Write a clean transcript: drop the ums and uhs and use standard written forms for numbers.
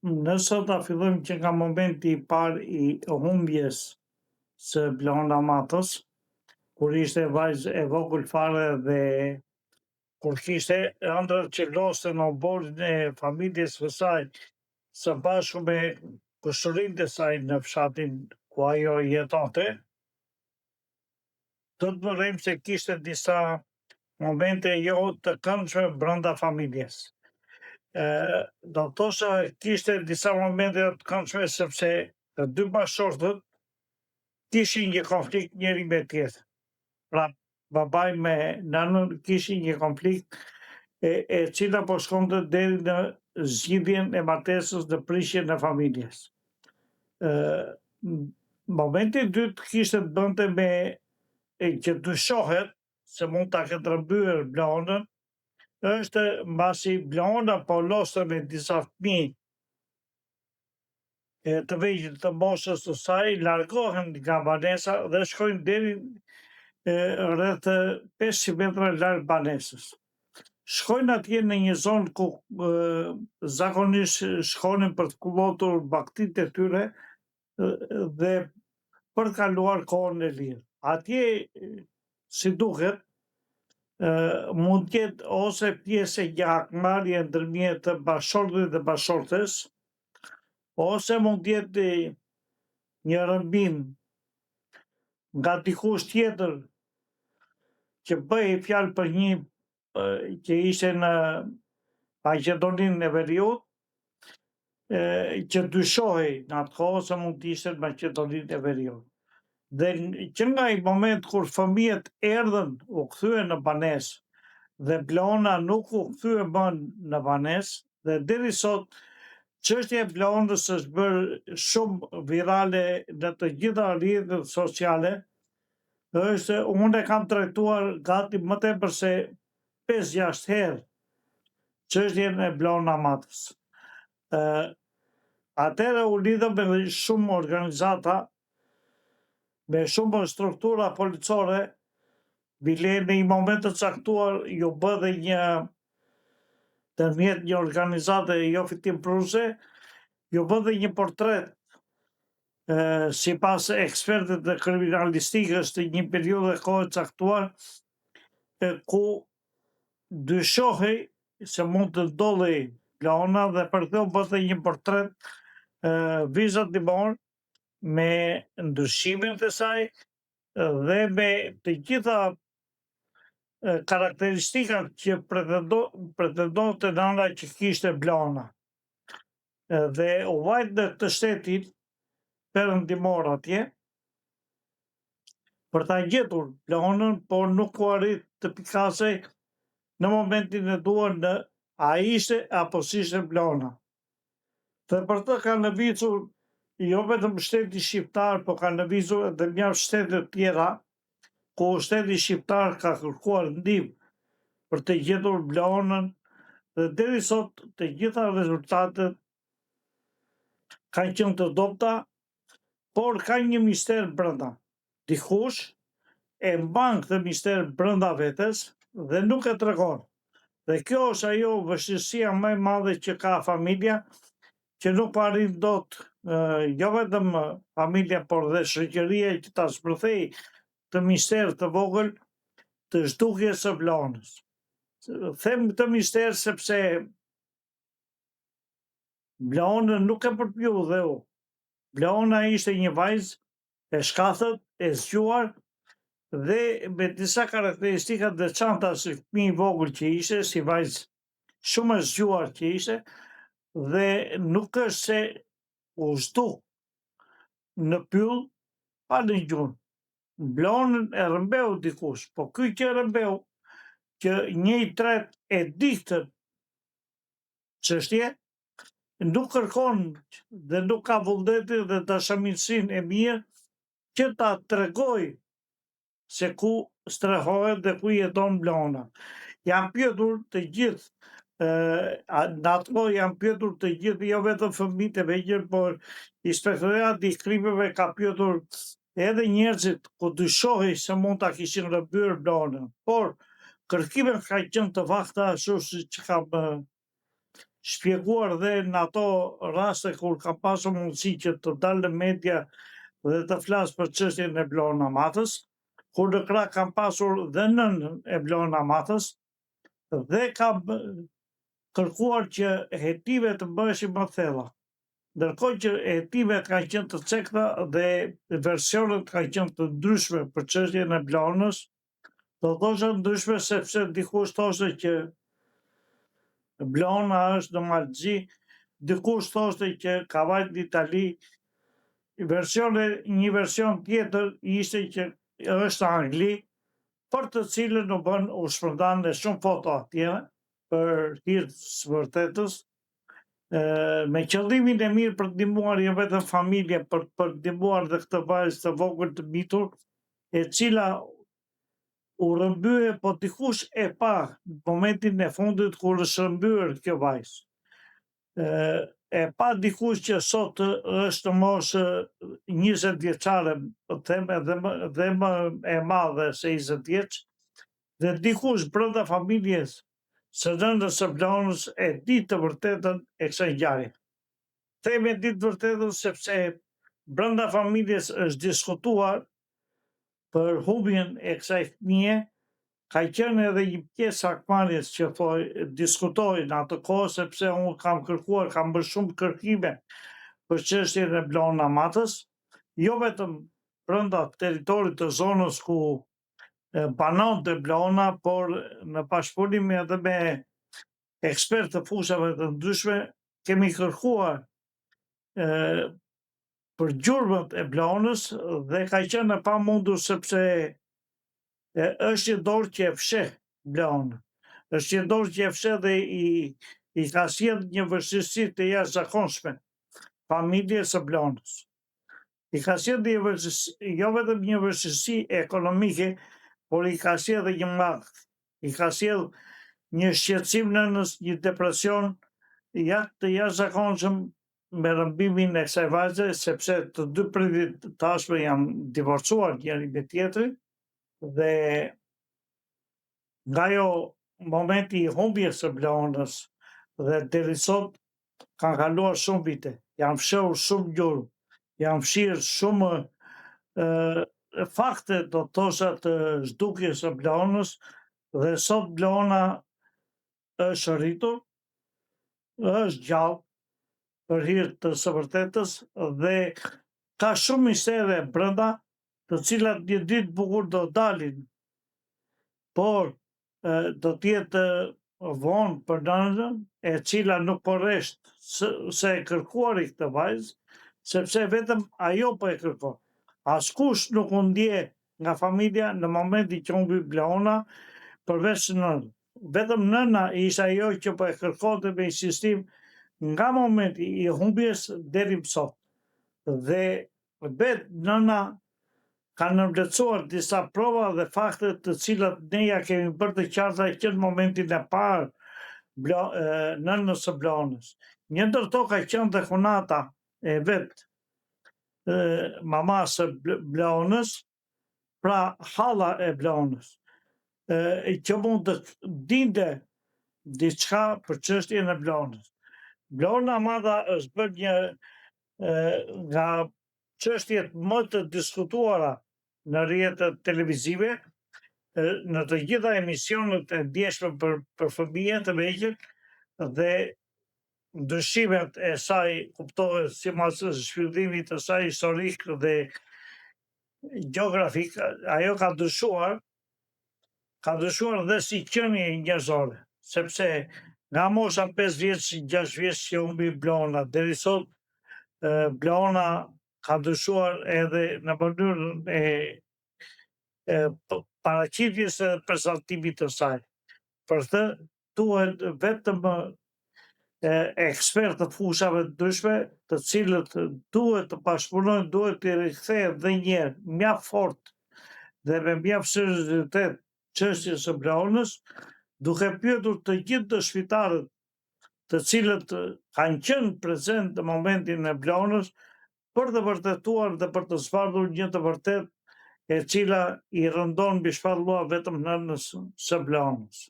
Nëse ta fillojmë që nga momenti i parë i humbjes së Blonda Matës, kur ishte vajzë e vogël fare dhe kur kishte ëndra që loste në oborin e familjes së saj, së bashku me kushërinë e saj në fshatin ku ajo jetonte, do të vërejmë se kishte disa momente jo të këndshme brenda familjes. Do të thosha kishte disa momente të këndshme sepse të dy bashkëshortët kishin një konflikt njëri me tjetrin. Pra, babai me nanën kishin një konflikt e cila po shkonte deri në zgjidhjen e martesës në prishjen e familjes. Momenti i dytë kishte të bënte me që dyshohet se mund ta ketë rrëmbyer Blondën, është mbasi Blonda po loste me disa fëmijë të vegjël të moshës së saj, largohen nga banesa dhe shkojnë deri rreth 500 metra larg banesës. Shkojnë atje në një zonë ku zakonisht shkonin për të kullotur baktitë e tyre dhe për të kaluar kohën e lirë. Atje, si duket, mund të jetë ose pjesë e një hakmarrje ndërmjet bashkëshortit dhe bashkëshortes, ose mund të jetë një rrëmbim nga dikush tjetër që bëhej fjalë për një që ishte në Maqedoninë e Veriut, që dyshohej në atë kohë se mund të ishte në Maqedoninë e Veriut. Dhe që nga i moment kur fëmijët erdhën, u kthyen në banesë dhe Blona nuk u kthye më në banesë, dhe deri sot çështja e Blondës është bërë shumë virale në të gjitha rrjetet sociale. Unë e kam trajtuar gati më tepër se 5-6 herë çështjen e Blona Matës. Atëherë u lidhëm me shumë organizata, me shumë struktura policore, bile në një moment të caktuar ju bë dhe një ndërmjet një organizate jo fitimpruse, ju bë dhe një portret sipas ekspertëve të kriminalistikës të një periudhe kohë caktuar, ku dyshohej se mund të ndodhej Blona dhe për këtë u bë dhe një portret vizatimor me ndryshimet e saj dhe me të gjitha karakteristikat që pretendonte nana që kishte Blona. Dhe u vajt në këtë shtetin perëndimor atje për ta gjetur Blonën, por nuk u arrit të pikasej në momentin e duar në a ishte apo s'ishte Blona. Dhe për të ka lëvizur jo vetëm shteti shqiptar, po ka lëvizur edhe mjaft shtete tjera, ku shteti shqiptar ka kërkuar ndihmë për të gjetur Blonën, dhe deri sot të gjitha rezultatet kanë qenë të dobta, por ka një mister brenda. Dikush e mban këtë mister brenda vetes dhe nuk e tregon. Dhe kjo është ajo vështirësia më e madhe që ka familja, që nuk arrin dot jo vetëm familja, por dhe shoqëria që ta shpërthej të mister të vogël të zhdukjes së Blonës. Them të mister sepse Blonën nuk e përpju dhe u. Blona ishte një vajzë e shkathët, e zgjuar dhe me disa karakteristika të veçanta si fëmijë i vogël që ishte, si vajzë shumë e zgjuar që ishte, dhe nuk është se u zhduk në pyll pa në gjunë. Blonën e rrëmbeu dikush, po ky që rrëmbeu, që 1/3 e di këtë çështje, nuk kërkon dhe nuk ka vullnetin dhe dashamirësinë e mirë që ta tregoj se ku strehohet dhe ku jeton Blona. Jam pyetur të gjithë, në atë kohë jam pyetur të gjithë, jo vetëm fëmijët e vegjël, por Inspektorati i Krimeve ka pyetur edhe njerëzit ku dyshohej se mund ta kishin rrëmbyer Blonën. Por kërkimet kanë qenë të vakta, ashtu siç kam shpjeguar dhe në ato raste kur ka pasur mundësi që të dalë në media dhe të flasë për çështjen e Vlorën Amatës, kur në krah kam pasur dhe nënën e Vlorën Amatës dhe ka kërkuar që hetimet të bëheshin më thella. Ndërkohë që hetimet kanë qenë të cekta dhe versionet kanë qenë të ndryshme për çështjen e Vlorës, do thosha ndryshme sepse dikush thoshte që Vlora është në Malzi, dikush thoshte që ka vajt në Itali, një version tjetër ishte që është në Angli, për të cilën u bën u shpërndan dhe shumë foto atje për hir të së vërtetës, me qëllimin e mirë për të ndihmuar jo vetëm familje, për të ndihmuar dhe këtë vajzë të vogël të mbitur, e cila u rrëmbye, po dikush e pa në momentin e fundit kur është rrëmbyer kjo vajzë. E pa dikush që sot është në moshë 20 vjeçare, po them edhe më e madhe se 20 vjeç, dhe dikush brenda familjes së nënës së Vlorës e di të vërtetën e kësaj ngjarje. Them e di të vërtetën sepse brenda familjes është diskutuar për humbjen e kësaj fëmije, ka qenë edhe një pjesë akmarrjes që diskutoi në atë kohë, sepse unë kam kërkuar, kam bërë shumë kërkime për çështjen e Vlorën Amatës, jo vetëm brenda territorit të zonës ku banonte Vlora, por në bashkëpunim edhe me ekspertë të fushave të ndryshme, kemi kërkuar për gjurmët e Vlorës dhe ka qenë e pamundur sepse është një dorë që e fsheh Vlorën. Është një dorë që e fsheh dhe i ka sjell një vështirësi të jashtëzakonshme familjes së Vlorës. I ka sjell një vështirësi, jo vetëm një vështirësi ekonomike, por i ka sjell edhe një mangë. I ka sjell një shqetësim nënës, një depresion të jashtëzakonshëm me rrëmbimin e kësaj vajze, sepse të dy prindit tashmë janë divorcuar njëri me tjetrin, dhe nga ajo momenti i humbjes së Vlorës dhe deri sot kanë kaluar shumë vite, janë fshehur shumë gjurmë, janë fshirë shumë fakte, do të thosha, të zhdukjes së Vlorës, dhe sot Vlora është rritur, është gjallë për hir të së vërtetës dhe ka shumë mistere brenda, të cilat një ditë bukur do dalin, por do t'jetë vonë për nënën, e cila nuk po rresht se e kërkuari këtë vajzë, sepse vetëm ajo po e kërkon. Askush nuk u ndje nga familja në momentin që humbi Vlora përveç nënës. Vetëm nëna ishte ajo që po e kërkonte me insistim nga momenti i humbjes deri më sot. Dhe vetë nëna ka nënvlerësuar disa prova dhe fakte të cilat ne ja kemi bërë të qarta që në momentin e parë nënës së Vlorës. Një ndër to ka qenë dhe Hunata e vet, mamas së Vlorës, pra halla e Vlorës, që mund të dinte diçka për çështjen e Vlorës. Vlora Amata është bërë një nga çështjet më të diskutuara në rrjetet televizive, në të gjitha emisionet e ndjeshme për fëmijë të vegjël, dhe ndryshimet e saj kuptohet sipas zhvillimit të saj historik dhe gjeografik, ajo ka ndryshuar dhe si qenie njerëzore, sepse nga mosha 5 vjeç, 6 vjeç që humbi Vlora deri sot, Vlora ka ndryshuar edhe në mënyrën e paraqitjes e prezantimit të saj. Për këtë duhet vetëm ekspertë të fushave të ndryshme, të cilët duhet të bashkëpunojnë, duhet të rikthehen dhe një herë mjaft fort dhe me mjaft seriozitet çështjes së Vlorës, duke pyetur të gjithë dëshmitarët të cilët kanë qenë prezent në momentin e Vlorës, për të vërtetuar dhe për të zbardhur një të vërtetë e cila i rëndon mbi shpallua vetëm nënës së Vlorës.